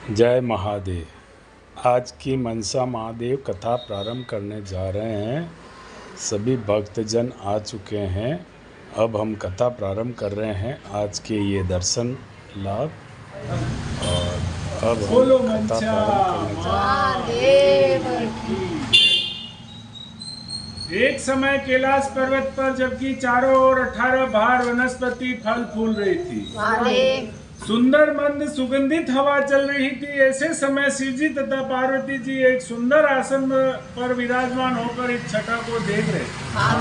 जय महादेव। आज की मनसा महादेव कथा प्रारंभ करने जा रहे हैं। सभी भक्तजन आ चुके हैं। अब हम कथा प्रारंभ कर रहे हैं। आज के ये दर्शन लाभ और अब हम कथा प्रारंभ करने जा रहे हैं। एक समय कैलाश पर्वत पर जबकि चारों ओर 18 बार वनस्पति फल फूल रही थी, सुंदर मंद सुगंधित हवा चल रही थी। ऐसे समय शिव जी तथा पार्वती जी एक सुंदर आसन पर विराजमान होकर इस छटा को देख रहे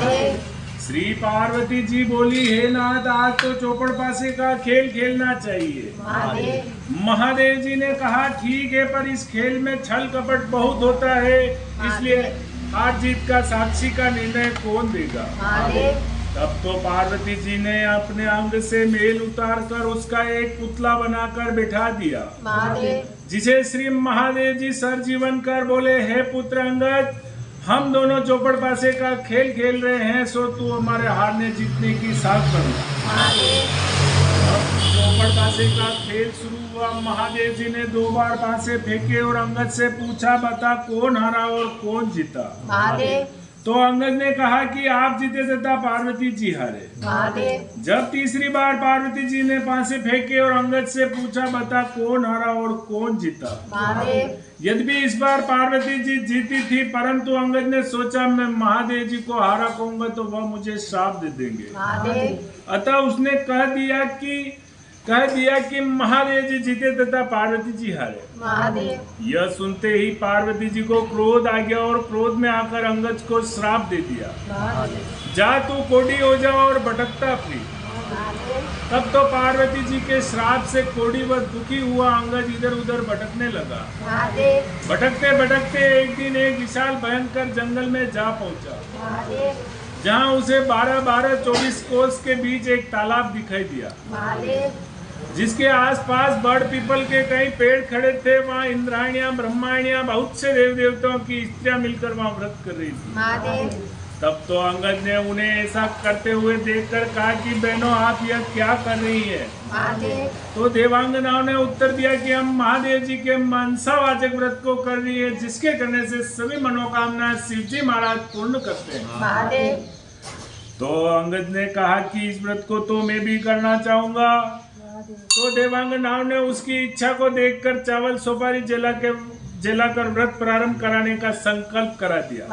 थे। श्री पार्वती जी बोली, हे नाथ, आज तो चौपड़ पासे का खेल खेलना चाहिए। महादेव जी ने कहा, ठीक है, पर इस खेल में छल कपट बहुत होता है, इसलिए हार जीत का साक्षी का निर्णय कौन देगा? तब तो पार्वती जी ने अपने अंग से मेल उतार कर उसका एक पुतला बनाकर बिठा दिया, जिसे श्री महादेव जी सर जीवन कर बोले, हे पुत्र अंगद, हम दोनों चौपड़ पासे का खेल खेल रहे हैं, सो तू हमारे हारने जीतने की साथ करना। चौपड़ पासे का खेल शुरू हुआ। महादेव जी ने 2 बार पासे फेंके और अंगद से पूछा, बता कौन हारा और कौन जीता? तो अंगद ने कहा कि आप जीते तथा पार्वती जी हारे। जब तीसरी बार पार्वती जी ने पासे फेंके और अंगद से पूछा, बता कौन हारा और कौन जीता? यद्यपि इस बार पार्वती जी जीती थी, परंतु अंगद ने सोचा, मैं महादेव जी को हारा कहूंगा तो वह मुझे श्राप दे देंगे। अतः उसने कह दिया कि महादेव जी जीते तथा पार्वती जी हारे। यह सुनते ही पार्वती जी को क्रोध आ गया और क्रोध में आकर अंगद को श्राप दे दिया, जा तू कोढ़ी हो जा और भटकता फिर। तब तो पार्वती जी के श्राप से कोढ़ी व दुखी हुआ अंगद इधर उधर भटकने लगा। भटकते भटकते एक दिन एक विशाल भयंकर जंगल में जा पहुंचा, जहां उसे 12-12-24 कोस के बीच एक तालाब दिखाई दिया, जिसके आसपास बड़ पीपल के कई पेड़ खड़े थे। वहाँ इंद्राणियां, ब्रह्माणियां, बहुत से देव देवताओं की स्त्रियां मिलकर वहाँ व्रत कर रही थी। तब तो अंगद ने उन्हें ऐसा करते हुए देखकर कहा कि बहनों, आप यह क्या कर रही है? तो देवांगनाओं ने उत्तर दिया कि हम महादेव जी के मनसावाचक व्रत को कर रही है, जिसके करने से सभी मनोकामना शिव जी महाराज पूर्ण करते हैं। तो अंगद ने कहा कि इस व्रत को तो मैं भी करना चाहूंगा। तो देवांगनाओं ने उसकी इच्छा को देखकर चावल सुपारी जलाकर व्रत प्रारंभ कराने का संकल्प करा दिया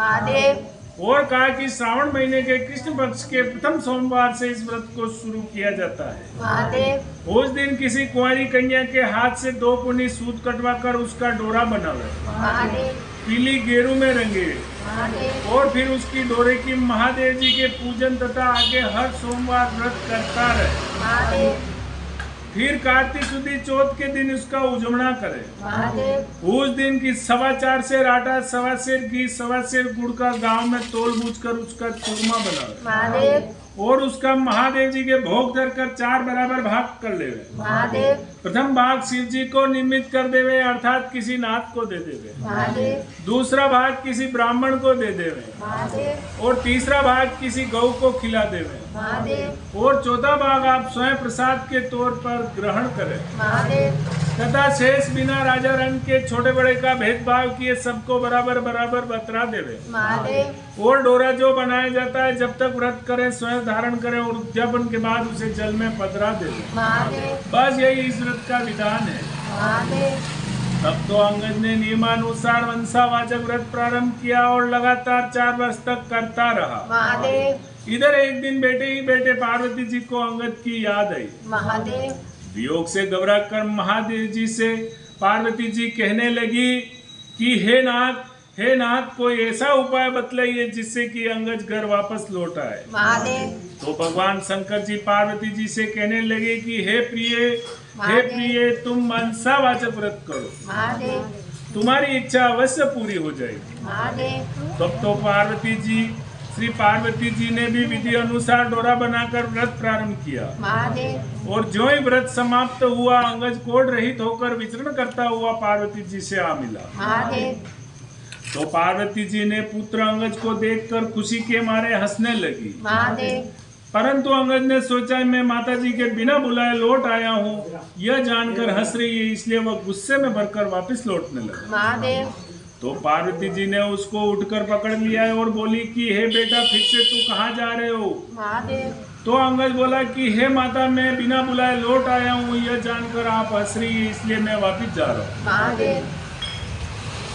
और कहा कि श्रावण महीने के कृष्ण पक्ष के प्रथम सोमवार से इस व्रत को शुरू किया जाता है। उस दिन किसी कुंवारी कन्या के हाथ से 2 पुनी सूत कटवाकर उसका डोरा बनावे, पीली गेरू में रंगे और फिर उसकी डोरे की महादेव जी के पूजन तथा आगे हर सोमवार व्रत करता रहे। फिर कार्तिक सुदी चौथ के दिन उसका उजमना करे। उस दिन की 4.25 सेर आटा, 1.25 सेर घी, 1.25 सेर गुड़ का गांव में तोल बूझ कर उसका चूरमा बनावे और उसका महादेव जी के भोग धरकर 4 बराबर भाग कर लेवे। प्रथम भाग शिव जी को निमित्त कर देवे, अर्थात किसी नाथ को दे देवे। दूसरा भाग किसी ब्राह्मण को दे देवे और तीसरा भाग किसी गौ को खिला देवे और चौथा भाग आप स्वयं प्रसाद के तौर पर ग्रहण करें तथा शेष बिना राजा रंग के छोटे बड़े का भेदभाव किए सबको बराबर बराबर बतरा देवे। और डोरा जो बनाया जाता है, जब तक व्रत करें स्वयं धारण करें और उद्यापन के बाद उसे जल में पधरा देवे। बस यही इस व्रत का विधान है। तब तो अंगद ने नियमानुसार मनसावाचक व्रत प्रारंभ किया और लगातार 4 वर्ष तक करता रहा। इधर एक दिन बैठे ही बैठे पार्वती जी को अंगद की याद आई। वियोग से घबरा कर महादेव जी से पार्वती जी कहने लगी कि हे नाथ, कोई ऐसा उपाय बतलाइए जिससे कि अंगद घर वापस लौट आए। तो भगवान शंकर जी पार्वती जी से कहने लगे कि हे प्रिय, तुम मनसावाचक व्रत करो, तुम्हारी इच्छा अवश्य पूरी हो जाएगी। तब तो श्री पार्वती जी ने भी विधि अनुसार डोरा बनाकर व्रत प्रारंभ किया और जो ही व्रत समाप्त हुआ, अंगद कोढ़ रहित होकर विचरण करता हुआ पार्वती जी से आ मिला। तो पार्वती जी ने पुत्र अंगद को देखकर खुशी के मारे हंसने लगी। परंतु अंगद ने सोचा मैं माताजी के बिना बुलाए लौट आया हूँ, यह जानकर हंस रही है, इसलिए वह गुस्से में भरकर वापस लौटने लगा। महादेव। तो पार्वती जी ने उसको उठकर पकड़ लिया और बोली कि हे बेटा, फिर से तू कहाँ जा रहे हो? महादेव। तो अंगद बोला कि हे माता, मैं बिना बुलाए लौट आया हूँ, यह जानकर आप हंस रही है, इसलिए मैं वापस जा रहा हूँ। महादेव।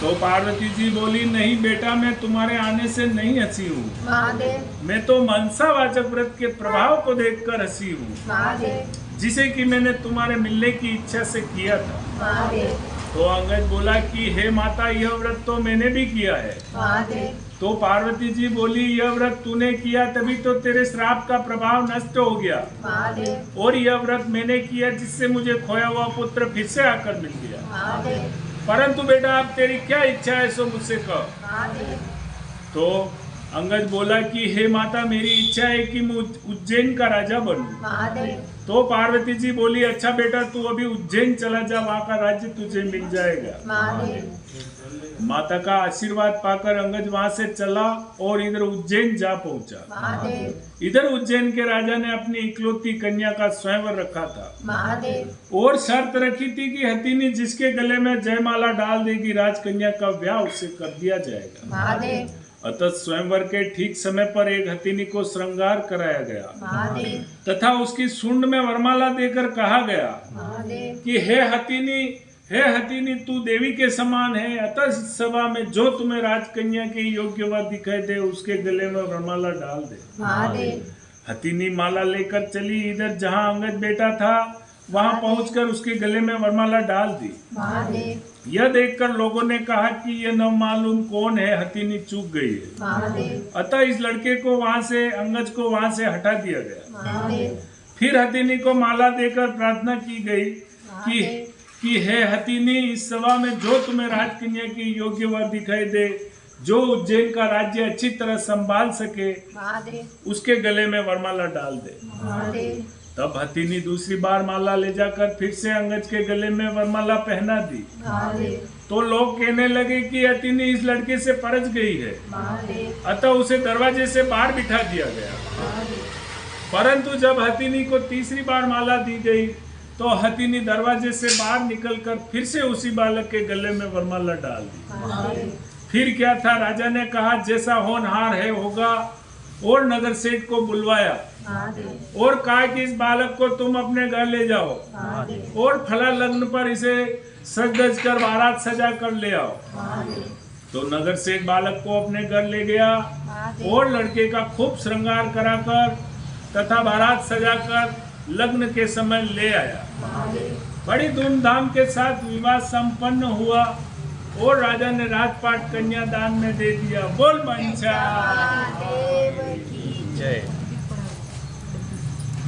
तो पार्वती जी बोली, नहीं बेटा, मैं तुम्हारे आने से नहीं हंसी हूँ, महादेव। मैं तो मनसावाचक व्रत के प्रभाव को देखकर हंसी हूँ, महादेव। जिसे कि मैंने तुम्हारे मिलने की इच्छा से किया था। महादेव। तो अंगद बोला कि हे माता, यह व्रत तो मैंने भी किया है। महादेव। तो पार्वती जी बोली, यह व्रत तूने किया तभी तो तेरे श्राप का प्रभाव नष्ट हो गया, महादेव। और यह व्रत मैंने किया जिससे मुझे खोया हुआ पुत्र फिर से आकर मिल गया। महादेव। परंतु बेटा, अब तेरी क्या इच्छा है सो मुझसे कह। महादेव। तो अंगद बोला कि हे माता, मेरी इच्छा है कि मैं उज्जैन का राजा बनूं। महादेव। तो पार्वती जी बोली, अच्छा बेटा, तू अभी उज्जैन चला जा, वहाँ का राज्य तुझे मिल जाएगा। महादेव। माता का आशीर्वाद पाकर अंगद वहाँ से चला और इधर उज्जैन जा पहुंचा। महादेव। इधर उज्जैन के राजा ने अपनी इकलौती कन्या का स्वयंवर रखा था, महादेव। और शर्त रखी थी कि हथिनी जिसके गले में जयमाला डाल देगी, राजकन्या का ब्याह उससे कर दिया जाएगा। महादेव। अतः स्वयंवर के ठीक समय पर एक हथिनी को श्रृंगार कराया गया, महादेव। तथा उसकी सूंड में वरमाला देकर कहा गया महादेव। कि हे हथिनी, तू देवी के समान है, अतः इस सभा में जो तुम्हें राजकन्या के योग्य व दिखाई दे, उसके गले में वरमाला डाल दे। महादेव। हथिनी माला लेकर चली, इधर जहाँ अंगद बैठा था वहां पहुंचकर उसके गले में वरमाला डाल दी। महादेव। यह देखकर लोगों ने कहा कि यह न मालूम कौन है, हथिनी चूक गई है। महादेव। अतः इस लड़के को वहां से, अंगद को वहां से हटा दिया गया। महादेव। फिर हथिनी को माला देकर प्रार्थना की गई कि हे हथिनी, इस सभा में जो तुम्हें राजकन्या की योग्य वर दिखाई दे, जो उज्जैन का राज्य अच्छी तरह संभाल सके, महादेव। उसके गले में वरमाला डाल दे। महादेव। तब हथिनी दूसरी बार माला ले जाकर फिर से अंगद के गले में वरमाला पहना दी। महादेव। तो लोग कहने लगे कि हथिनी इस लड़के से परच गई है, महादेव। अतः उसे दरवाजे से बाहर बिठा दिया गया। परंतु जब हथिनी को तीसरी बार माला दी गई तो हथिनी दरवाजे से बाहर निकलकर फिर से उसी बालक के गले में वरमाला डाल दी। फिर क्या था, राजा ने कहा जैसा होनहार है होगा, और नगर सेठ को बुलवाया और कहा कि इस बालक को तुम अपने घर ले जाओ और फला लग्न पर इसे सज धज कर बारात सजा कर ले आओ। तो नगर सेठ बालक को अपने घर ले गया और लड़के का खूब श्रृंगार कराकर तथा बारात सजाकर लग्न के समय ले आया। बड़ी धूमधाम के साथ विवाह संपन्न हुआ और राजा ने राजपाट कन्यादान में दे दिया। बोल मंचा जय।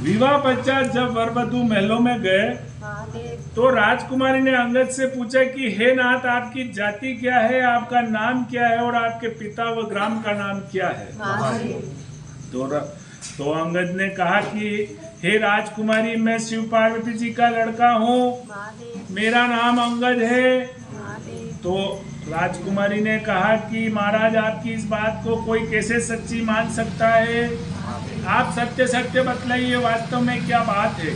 विवाह पश्चात जब वरवधु महलों में गए तो राजकुमारी ने अंगद से पूछा कि हे नाथ, आपकी जाति क्या है, आपका नाम क्या है और आपके पिता व ग्राम का नाम क्या है। तो अंगद ने कहा कि हे राजकुमारी, मैं शिव पार्वती जी का लड़का हूँ, मेरा नाम अंगद है। तो राजकुमारी ने कहा कि महाराज, आपकी इस बात को कोई कैसे सच्ची मान सकता है, आप सत्य सत्य बतलाइए, वास्तव में क्या बात है।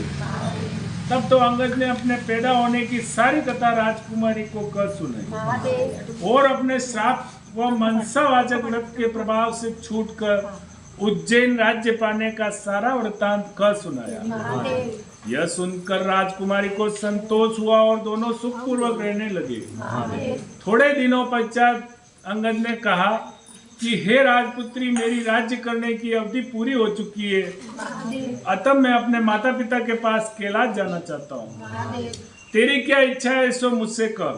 तब तो अंगद ने अपने पैदा होने की सारी कथा राजकुमारी को कह सुनाई और अपने श्राप व मनसावाचक व्रत के प्रभाव से छूटकर उज्जैन राज्य पाने का सारा वृतांत कह सुनाया। यह सुनकर राजकुमारी को संतोष हुआ और दोनों सुखपूर्वक रहने लगे। थोड़े दिनों पश्चात अंगद ने कहा कि हे राजपुत्री, मेरी राज्य करने की अवधि पूरी हो चुकी है, अतः मैं अपने माता पिता के पास कैलाश जाना चाहता हूँ। तेरी क्या इच्छा है सो मुझसे कह।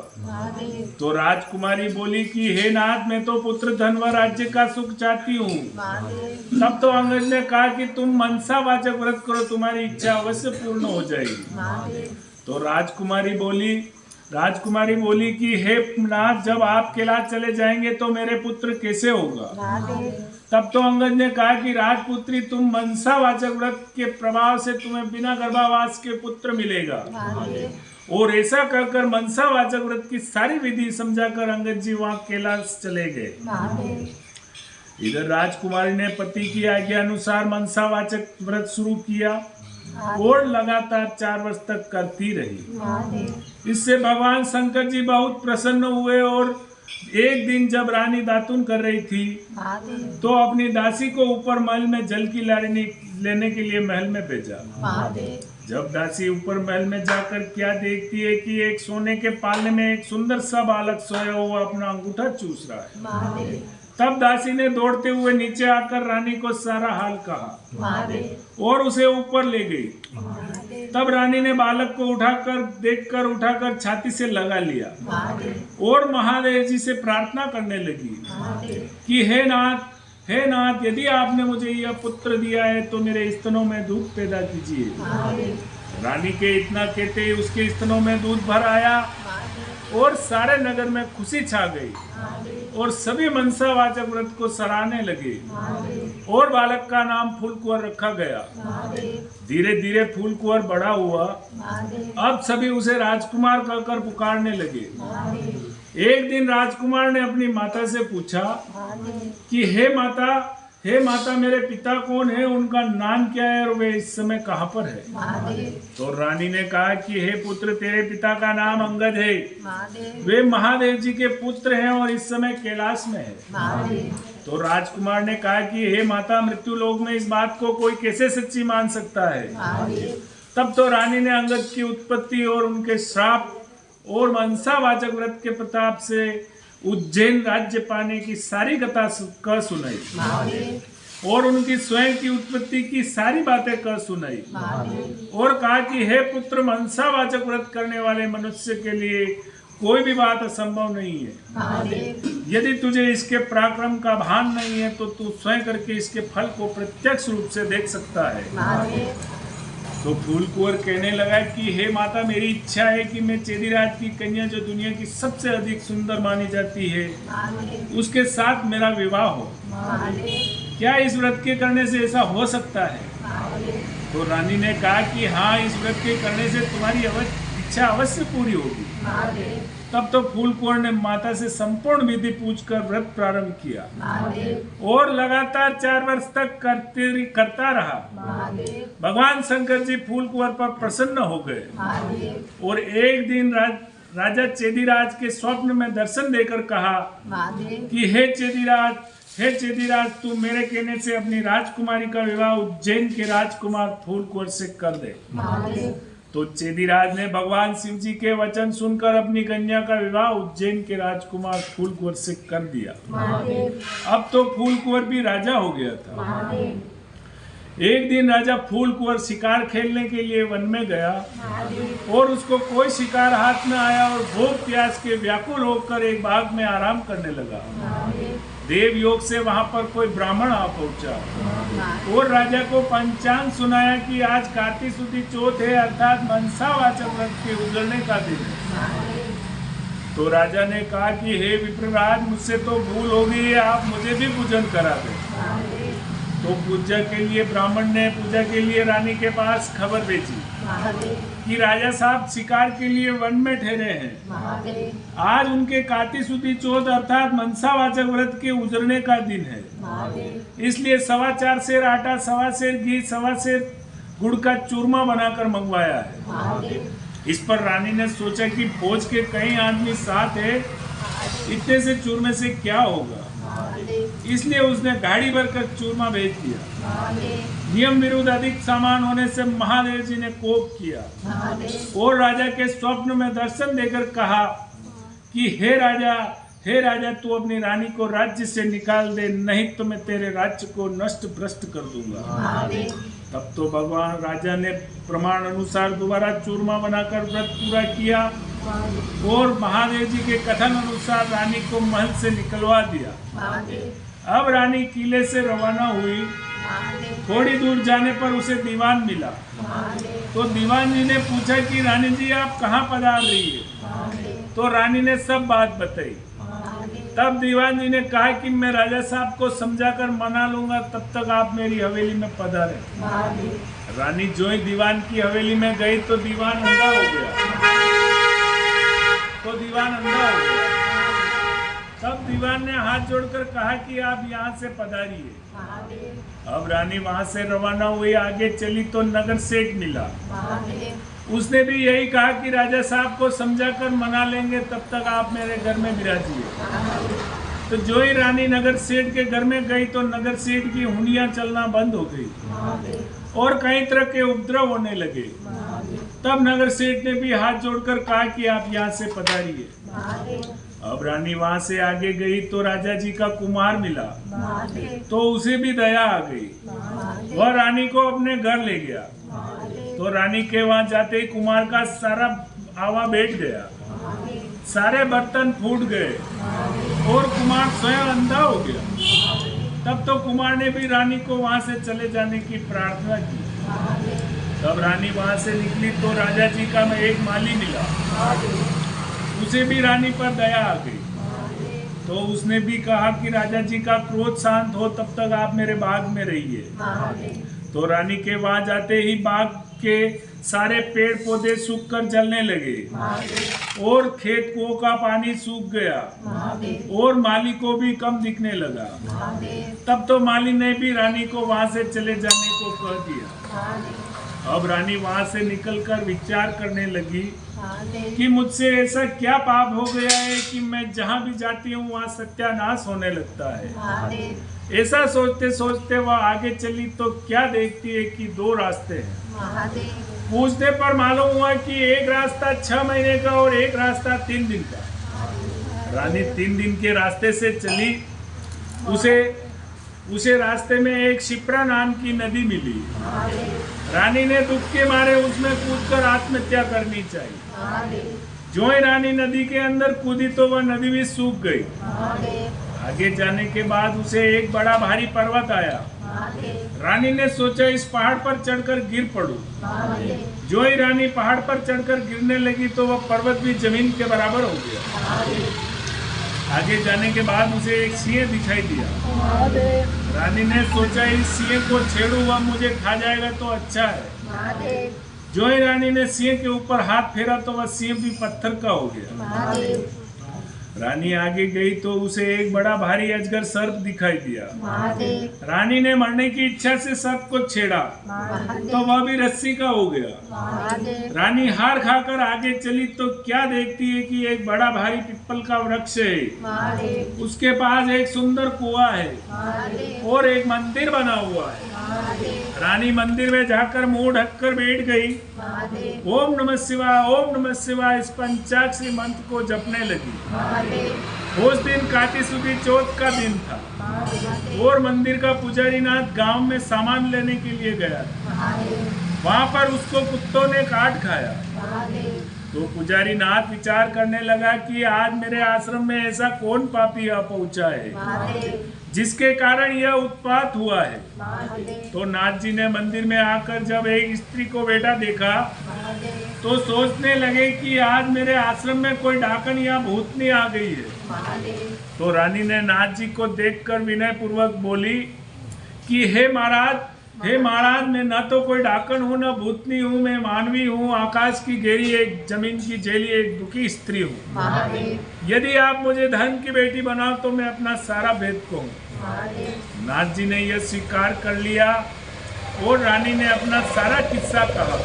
तो राजकुमारी बोली कि हे नाथ, मैं तो पुत्र धन व राज्य का सुख चाहती हूँ। तब तो अंगद ने कहा कि तुम मनसावाचक व्रत करो, तुम्हारी इच्छा अवश्य पूर्ण हो जाएगी। तो राजकुमारी बोली कि हे नाथ, जब आप कैलाश चले जाएंगे तो मेरे पुत्र कैसे होगा। तब तो अंगद ने कहा कि राजपुत्री, तुम मनसावाचक व्रत के प्रभाव से तुम्हें बिना गर्भावास के पुत्र मिलेगा। और ऐसा कहकर मनसावाचक व्रत की सारी विधि समझाकर अंगद जी वहां कैलाश चले गए। इधर राजकुमारी ने पति की आज्ञा अनुसार मनसावाचक व्रत शुरू किया और लगातार 4 वर्ष तक करती रही। इससे भगवान शंकर जी बहुत प्रसन्न हुए और एक दिन जब रानी दातुन कर रही थी तो अपनी दासी को ऊपर महल में जल की लानी लेने के लिए महल में भेजा। जब दासी ऊपर महल में जाकर क्या देखती है कि एक सोने के पालने में एक सुंदर सा बालक सोया हुआ अपना अंगूठा चूस रहा है। तब दासी ने दौड़ते हुए नीचे आकर रानी को सारा हाल कहा और उसे ऊपर ले गई। तब रानी ने बालक को उठाकर छाती से लगा लिया और महादेव जी से प्रार्थना करने लगी कि हे नाथ, यदि आपने मुझे यह पुत्र दिया है तो मेरे स्तनों में दूध पैदा कीजिए। रानी के इतना कहते ही उसके स्तनों में दूध भर आया और सारे नगर में खुशी छा गई और सभी मनसावाचक व्रत को सराहने लगे और बालक का नाम फूलकुंवर रखा गया। धीरे धीरे फूलकुंवर बड़ा हुआ। अब सभी उसे राजकुमार कहकर पुकारने लगे। एक दिन राजकुमार ने अपनी माता से पूछा कि हे माता मेरे पिता कौन है, उनका नाम क्या है और वे इस समय कहाँ पर है? तो रानी ने कहा कि हे पुत्र, तेरे पिता का नाम अंगद है। वे महादेव जी के पुत्र हैं और इस समय कैलाश में है। तो राजकुमार ने कहा कि हे माता, मृत्यु लोक में इस बात को कोई कैसे सच्ची मान सकता है? तब तो रानी ने अंगद की उत्पत्ति और उनके श्राप और मनसावाचक व्रत के प्रताप से उज्जैन राज्य पाने की सारी कथा कह सुनाई और उनकी स्वयं की उत्पत्ति की सारी बातें कह सुनाई और कहा कि हे पुत्र, मनसावाचक व्रत करने वाले मनुष्य के लिए कोई भी बात असंभव नहीं है। यदि तुझे इसके पराक्रम का भान नहीं है तो तू स्वयं करके इसके फल को प्रत्यक्ष रूप से देख सकता है। तो फूलकुंवर कहने लगा कि हे माता, मेरी इच्छा है कि मैं चेदीराज की कन्या, जो दुनिया की सबसे अधिक सुंदर मानी जाती है, उसके साथ मेरा विवाह हो। क्या इस व्रत के करने से ऐसा हो सकता है? तो रानी ने कहा कि हाँ, इस व्रत के करने से तुम्हारी इच्छा अवश्य पूरी होगी। तब तो फूलकुंवर ने माता से संपूर्ण विधि पूछकर व्रत प्रारंभ किया और लगातार 4 वर्ष तक करता रहा। भगवान शंकर जी फूलकुंवर पर प्रसन्न हो गए और एक दिन राजा चेदीराज के स्वप्न में दर्शन देकर कहा कि हे चेदीराज, तू मेरे कहने से अपनी राजकुमारी का विवाह उज्जैन के राजकुमार फूलकुंवर से कर दे। तो चेदीराज ने भगवान शिव जी के वचन सुनकर अपनी कन्या का विवाह उज्जैन के राजकुमार फूलकुंवर से कर दिया। अब तो फूलकुंवर भी राजा हो गया था। एक दिन राजा फूलकुंवर शिकार खेलने के लिए वन में गया और उसको कोई शिकार हाथ में आया और भूख प्यास के व्याकुल होकर एक बाग में आराम करने लगा। देव योग से वहां पर कोई ब्राह्मण आ पहुंचा और राजा को पंचांग सुनाया कि आज कार्तिक शुक्ल चौथ है, अर्थात मनसावाचक व्रत के उजड़ने का दिन है। तो राजा ने कहा कि हे विप्रराज, मुझसे तो भूल हो गई है, आप मुझे भी पूजन करा दें। तो पूजा के लिए ब्राह्मण ने पूजा के लिए रानी के पास खबर भेजी कि राजा साहब शिकार के लिए वन में ठहरे हैं। आज उनके कार्तिक शुक्ल चौथ अर्थात मनसावाचक व्रत के उजड़ने का दिन है, इसलिए 4.25 सेर आटा, 1.25 सेर घी, 1.25 सेर गुड़ का चूरमा बनाकर मंगवाया है। इस पर रानी ने सोचा कि फौज के कई आदमी साथ है, इतने से चूरमे से क्या होगा, इसलिए उसने गाड़ी भरकर चूरमा भेज दिया। नियम विरुद्ध अधिक सामान होने से महादेव जी ने कोप किया और राजा के स्वप्न में दर्शन देकर कहा कि हे राजा, तू अपनी रानी को राज्य से निकाल दे, नहीं तो मैं तेरे राज्य को नष्ट भ्रष्ट कर दूंगा। तब तो भगवान राजा ने प्रमाण अनुसार दोबारा चूरमा बनाकर व्रत पूरा किया और महादेव जी के कथन अनुसार रानी को महल से निकलवा दिया। अब रानी किले से रवाना हुई। थोड़ी दूर जाने पर उसे दीवान मिला। तो दीवान जी ने पूछा कि रानी जी, आप कहाँ पधार रही है? तो रानी ने सब बात बताई। तब दीवान जी ने कहा कि मैं राजा साहब को समझाकर मना लूंगा, तब तक आप मेरी हवेली में पधारे। रानी जो ही दीवान की हवेली में गई तो दीवान अंधा हो गया। तब दीवान ने हाथ जोड़कर कहा कि आप यहाँ से पधारिए। महादेव अब रानी वहां से रवाना हुई, आगे चली तो नगर सेठ मिला। महादेव उसने भी यही कहा कि राजा साहब को समझाकर मना लेंगे, तब तक आप मेरे घर में विराजिए। तो जो ही रानी नगर सेठ के घर में गई तो नगर सेठ की हुनियां चलना बंद हो गई महादेव और कई तरह के उपद्रव होने लगे। तब नगर सेठ ने भी हाथ जोड़कर कहा कि आप यहाँ से पधारिए। महादेव अब रानी वहां से आगे गई तो राजा जी का कुमार मिला, महादेव तो उसे भी दया आ गई। वह रानी को अपने घर ले गया। तो रानी के वहां जाते ही कुमार का सारा आवा बैठ गया, सारे बर्तन फूट गए और कुमार स्वयं अंधा हो गया। तब तो कुमार ने भी रानी को वहां से चले जाने की प्रार्थना की। तब रानी वहां से निकली तो राजा जी का में एक माली मिला, उसे भी रानी पर दया आ गई। तो उसने भी कहा कि राजा जी का क्रोध शांत हो तब तक आप मेरे बाग में रहिए। तो रानी के वहां जाते ही बाग के सारे पेड़ पौधे सूख कर जलने लगे और खेत कुओं का पानी सूख गया और माली को भी कम दिखने लगा। तब तो माली ने भी रानी को वहां से चले जाने को कह दिया। अब रानी वहां से निकलकर विचार करने लगी कि मुझसे ऐसा क्या पाप हो गया है कि मैं जहाँ भी जाती हूँ वहाँ सत्यानाश होने लगता है। ऐसा सोचते सोचते वह आगे चली तो क्या देखती है कि दो रास्ते हैं। पूछने पर मालूम हुआ कि एक रास्ता 6 महीने का और एक रास्ता 3 दिन का। रानी 3 दिन के रास्ते से चली। उसे रास्ते में एक शिप्रा नाम की नदी मिली। रानी ने दुख के मारे उसमें कूदकर आत्महत्या करनी चाहिए। जो ही रानी नदी के अंदर कूदी तो वह नदी भी सूख गई। आगे जाने के बाद उसे एक बड़ा भारी पर्वत आया। रानी ने सोचा इस पहाड़ पर चढ़कर गिर पड़ूं। जो ही रानी पहाड़ पर चढ़कर गिरने लगी तो वह पर्वत भी जमीन के बराबर हो गया। आगे जाने के बाद उसे एक सिंह दिखाई दिया। रानी ने सोचा इस सिंह को छेड़ूं, वह मुझे खा जाएगा तो अच्छा है। जो ही रानी ने सिंह के ऊपर हाथ फेरा तो वह सिंह भी पत्थर का हो गया। रानी आगे गई तो उसे एक बड़ा भारी अजगर सर्प दिखाई दिया। रानी ने मरने की इच्छा से सर्प को छेड़ा तो वह भी रस्सी का हो गया। रानी हार खाकर आगे चली तो क्या देखती है कि एक बड़ा भारी पिपल का वृक्ष है, उसके पास एक सुंदर कुआं है और एक मंदिर बना हुआ है। रानी मंदिर में जाकर मुंह ढककर बैठ गई। ओम नमः शिवाय, ओम नमः शिवाय इस पंचाक्षरी मंत्र को जपने लगी। उस दिन काटी सुदी चौथ का दिन था और मंदिर का पुजारी नाथ गांव में सामान लेने के लिए गया। वहां पर उसको कुत्तों ने काट खाया। तो पुजारी नाथ विचार करने लगा कि आज मेरे आश्रम में ऐसा कौन पापी आ पहुंचा है जिसके कारण यह उत्पात हुआ है। तो नाथ जी ने मंदिर में आकर जब एक स्त्री को बैठा देखा तो सोचने लगे कि आज मेरे आश्रम में कोई डाकन या भूतनी आ गई है। तो रानी ने नाथ जी को देखकर विनय पूर्वक बोली कि हे महाराज, मैं न तो कोई डाकन हूँ न भूतनी हूँ, मैं मानवी हूँ, आकाश की घेरी एक जमीन की जेली एक दुखी स्त्री हूँ। यदि आप मुझे धन की बेटी बनाओ तो मैं अपना सारा भेद कहूँ। नाथ जी ने यह स्वीकार कर लिया और रानी ने अपना सारा किस्सा कहा।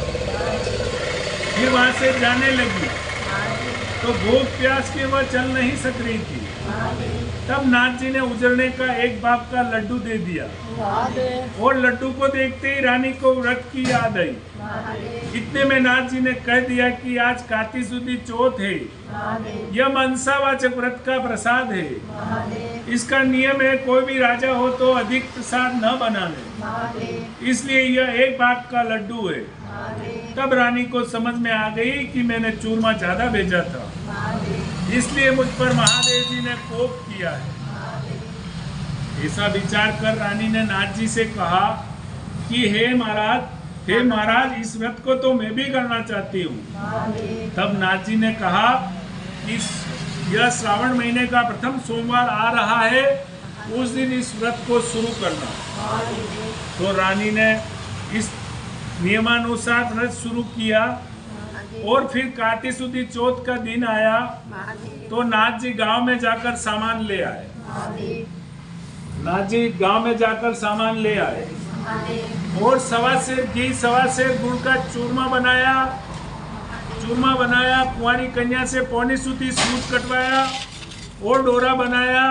फिर वहां से जाने लगी तो भूख प्यास के वह चल नहीं सक रही थी। तब नाथ जी ने उजड़ने का एक बाप का लड्डू दे दिया और लड्डू को देखते ही रानी को व्रत की याद आई। इतने में नाथ जी ने कह दिया कि आज काती सुदी चौथ है, यह मनसावाचक व्रत का प्रसाद है। इसका नियम है कोई भी राजा हो तो अधिक प्रसाद न बना ले, इसलिए यह एक बाप का लड्डू है। तब रानी को समझ में आ गई कि मैंने चूरमा ज्यादा भेजा था, इसलिए मुझ पर महादेव जी ने कोप किया है। ऐसा विचार कर रानी ने नाथ जी से कहा कि हे महाराज इस व्रत को तो मैं भी करना चाहती हूँ। तब नाथ जी ने कहा कि यह श्रावण महीने का प्रथम सोमवार आ रहा है, उस दिन इस व्रत को शुरू करना। तो रानी ने इस नियमानुसार व्रत शुरू किया और फिर कार्तिक सुदी चौथ का दिन आया तो नाथ जी गांव में जाकर सामान ले आए। नाथ जी गांव में जाकर सामान ले आए और 1.25 सेर घी 1.25 सेर गुड़ का चूरमा बनाया। कुंवारी कन्या से पौनी सूती सूत कटवाया और डोरा बनाया।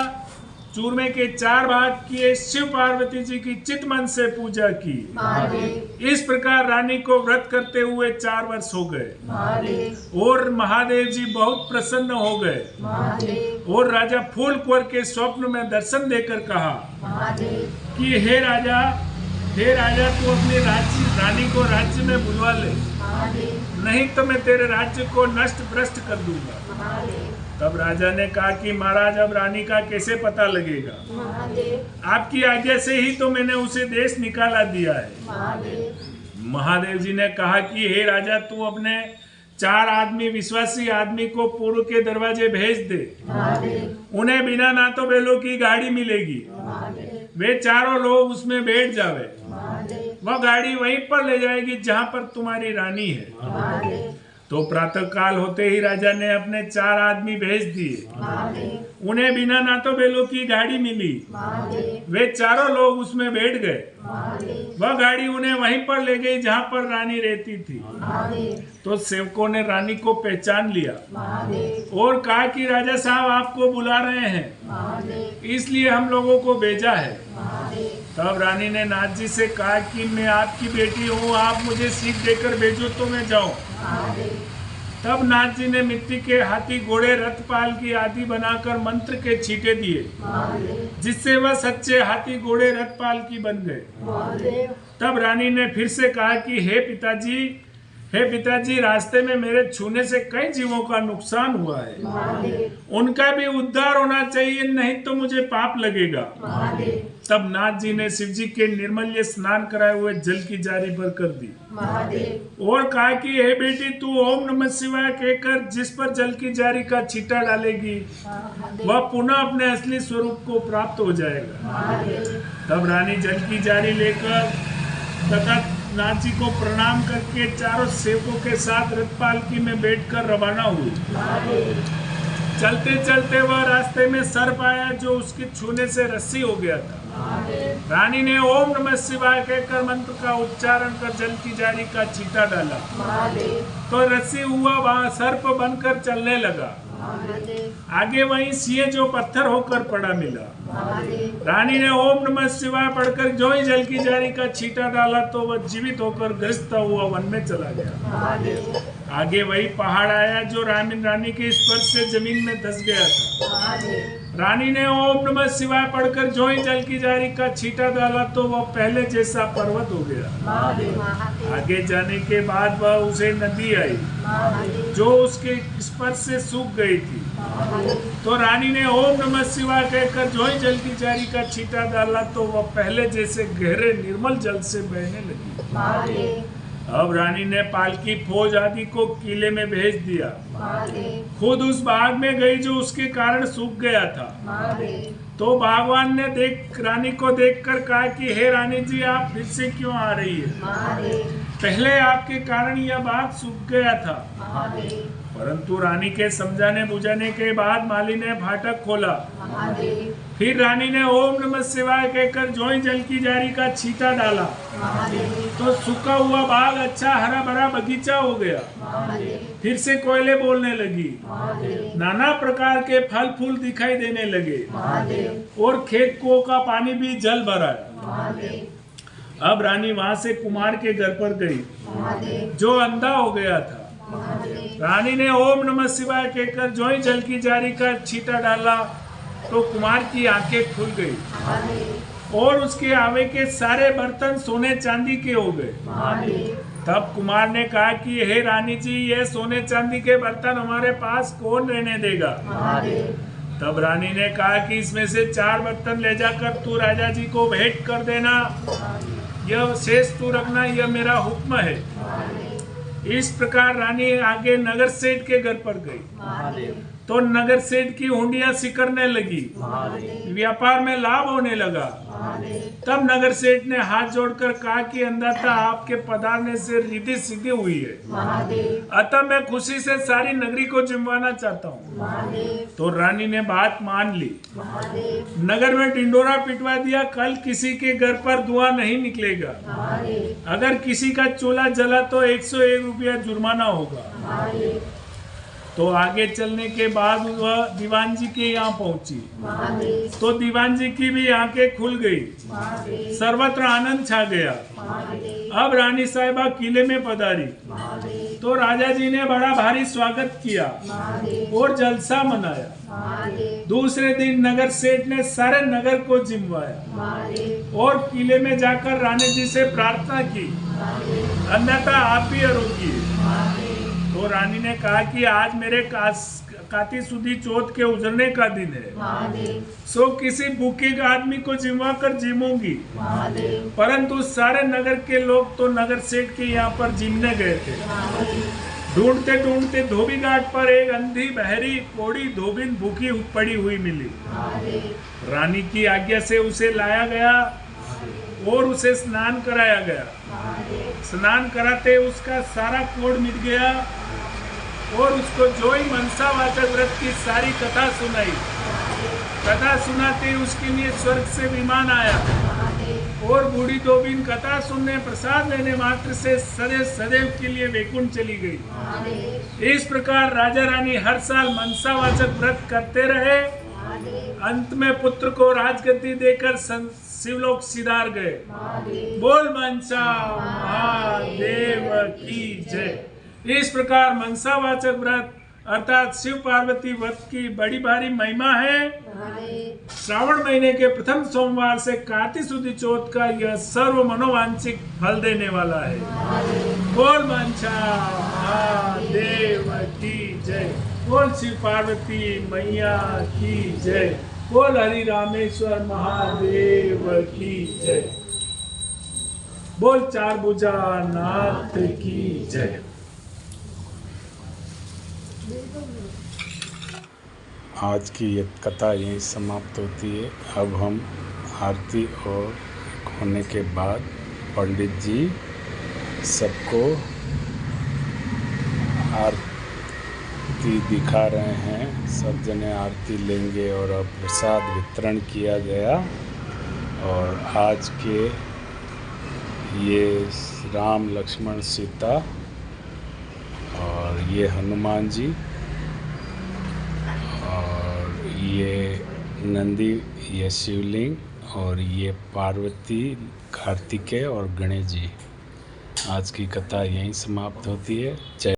चूरमे के 4 भाग किए, शिव पार्वती जी की चित मन से पूजा की। इस प्रकार रानी को व्रत करते हुए 4 वर्ष हो गए और महादेव जी बहुत प्रसन्न हो गए और राजा फूल कुंवर के स्वप्न में दर्शन देकर कहा कि हे राजा तू अपनी रानी को राज्य में बुलवा ले, नहीं तो मैं तेरे राज्य को नष्ट भ्रष्ट कर दूंगा। तब राजा ने कहा कि महाराज अब रानी का कैसे पता लगेगा? आपकी आज्ञा से ही तो मैंने उसे देश निकाला दिया है। महादेव जी ने कहा कि हे राजा तू अपने 4 आदमी विश्वासी आदमी को पूर्व के दरवाजे भेज दे। उन्हें बिना नातो बैलों की गाड़ी मिलेगी, वे चारों लोग उसमें बैठ जावे। वह गाड़ी वहीं पर ले जाएगी जहां पर तुम्हारी रानी है। तो प्रातः काल होते ही राजा ने अपने 4 आदमी भेज दिए। उन्हें बिना नातो बैलों की गाड़ी मिली, वे चारों लोग उसमें बैठ गए। वह गाड़ी उन्हें वहीं पर ले गई जहां पर रानी रहती थी। तो सेवकों ने रानी को पहचान लिया और कहा कि राजा साहब आपको बुला रहे हैं, इसलिए हम लोगों को भेजा है। तब रानी ने नाथ जी से कहा कि मैं आपकी बेटी हूँ, आप मुझे सीख देकर भेजो तो मैं जाऊं। तब नाथ जी ने मिट्टी के हाथी घोड़े रथपाल की आदि बनाकर मंत्र के छींटे दिए, जिससे वह सच्चे हाथी घोड़े रथपाल की बन गए। तब रानी ने फिर से कहा कि हे पिताजी रास्ते में मेरे छूने से कई जीवों का नुकसान हुआ है, उनका भी उद्धार होना चाहिए, नहीं तो मुझे पाप लगेगा। तब नाथ जी ने शिव जी के निर्मल्य स्नान कराए हुए जल की जारी भर कर दी और कहा कि हे बेटी तू ओम नमः शिवाय कहकर जिस पर जल की जारी का छींटा डालेगी वह पुनः अपने असली स्वरूप को प्राप्त हो जाएगा। तब रानी जल की जारी लेकर तथा नाथ जी को प्रणाम करके चारों सेवकों के साथ रथ पालकी में बैठकर रवाना हुई। चलते चलते वह रास्ते में सर्प आया जो उसके छूने से रस्सी हो गया था। रानी ने ओम नमः शिवाय कहकर मंत्र का उच्चारण कर जल की जारी का छींटा डाला तो रस्सी हुआ वहां सर्प बनकर चलने लगा। आगे वहीं सिंह जो पत्थर होकर पड़ा मिला। रानी ने ओम नमः शिवाय पढ़कर जो ही जल की जारी का छींटा डाला तो वह जीवित होकर गृहस्थ हुआ वन में चला गया। आगे वही पहाड़ आया जो रानी के स्पर्श से जमीन में धंस गया था। रानी ने ओम नमः शिवाय पढ़कर जो ही जल की जारी का छींटा डाला तो वह पहले जैसा पर्वत हो गया। आगे जाने के बाद वह उसे नदी आई जो उसके स्पर्श से सूख गई थी। तो रानी ने ओम नमः शिवाय कहकर जो ही जल की जारी का छींटा डाला तो वह पहले जैसे गहरे निर्मल जल से बहने लगी। अब रानी ने पालकी फौज आदि को किले में भेज दिया, खुद उस बाग में गई जो उसके कारण सूख गया था। तो बागवान ने रानी को देखकर कहा कि हे रानी जी आप फिर से क्यों आ रही है? पहले आपके कारण यह बाग सूख गया था। परंतु रानी के समझाने बुझाने के बाद माली ने फाटक खोला। फिर रानी ने ओम नमः शिवाय कहकर जो ही जल की जारी का छींटा डाला तो सूखा हुआ बाग अच्छा हरा भरा बगीचा हो गया। फिर से कोयले बोलने लगी, नाना प्रकार के फल फूल दिखाई देने लगे और खेत कुओं का पानी भी जल भरा। अब रानी वहां से कुमार के घर पर गई जो अंधा हो गया था। रानी ने ओम नमः शिवाय कहकर जो ही जल की जारी का छींटा डाला तो कुमार की आंखें खुल गई और उसके आवे के सारे बर्तन सोने चांदी के हो गए। तब कुमार ने कहा कि हे रानी जी ये सोने चांदी के बर्तन हमारे पास कौन रहने देगा? तब रानी ने कहा कि इसमें से 4 बर्तन ले जाकर तू राजा जी को भेंट कर देना, यह शेष तू रखना, यह मेरा हुक्म है। इस प्रकार रानी आगे नगर सेठ के घर पर गई तो नगर सेठ की हुंडियां सिकरने लगी, व्यापार में लाभ होने लगा। तब नगर सेठ ने हाथ जोड़कर कहा कि अंदाता आपके पधारने से रिद्धि सिद्धि हुई है, अतः मैं खुशी से सारी नगरी को जिमवाना चाहता हूँ। तो रानी ने बात मान ली। नगर में ढिंडोरा पिटवा दिया, कल किसी के घर पर धुआं नहीं निकलेगा। अगर किसी का चूल्हा जला तो 101 रुपया जुर्माना होगा। तो आगे चलने के बाद वह दीवान जी के यहाँ पहुंची तो दीवान जी की भी आंखें खुल गई, सर्वत्र आनंद छा गया। अब रानी साहिबा किले में पधारी तो राजा जी ने बड़ा भारी स्वागत किया और जलसा मनाया। दूसरे दिन नगर सेठ ने सारे नगर को जिमवाया और किले में जाकर रानी जी से प्रार्थना की, अन्यथा आप भी आरोगी। तो रानी ने कहा कि आज मेरे काती सुदी चौथ के उजरने का दिन है, सो किसी भूखे आदमी को जिमवा कर जिमूंगी। परंतु सारे नगर के लोग तो नगर सेठ के यहाँ पर जिमने गए थे। ढूंढते ढूंढते धोबी घाट पर एक अंधी बहरी कोड़ी धोबिन भूखी पड़ी हुई मिली। रानी की आज्ञा से उसे लाया गया और उसे स्नान कराया गया। स्नान कराते उसका सारा कोढ़ मिट गया और उसको जो ही मनसावाचक व्रत की सारी कथा सुनाई। कथा सुनाते उसके लिए स्वर्ग से विमान आया और बूढ़ी धोबिन कथा सुनने प्रसाद लेने मात्र से सदैव सदैव के लिए वैकुंठ चली गई। इस प्रकार राजा रानी हर साल मनसावाचक व्रत करते रहे। अंत में पुत्र को राजगद्दी देकर शिवलोक सिधार गए। बोल मनसा महादेव की जय। इस प्रकार मनसावाचक व्रत अर्थात शिव पार्वती व्रत की बड़ी भारी महिमा है। श्रावण महीने के प्रथम सोमवार से कार्तिक सुदी चौथ का यह सर्व मनोवांछिक फल देने वाला है। बोल मनसा महादेव की जय। बोल शिव पार्वती मैया की जय। बोल हरि रामेश्वर महादेव की जय। बोल चार भुजा नाथ की जय। आज की ये कथा यहीं समाप्त होती है। अब हम आरती और होने के बाद पंडित जी सबको आरती दिखा रहे हैं। सब जने आरती लेंगे और अब प्रसाद वितरण किया गया। और आज के ये राम लक्ष्मण सीता और ये हनुमान जी और ये नंदी, ये शिवलिंग और ये पार्वती, कार्तिकेय और गणेश जी। आज की कथा यहीं समाप्त होती है। जय।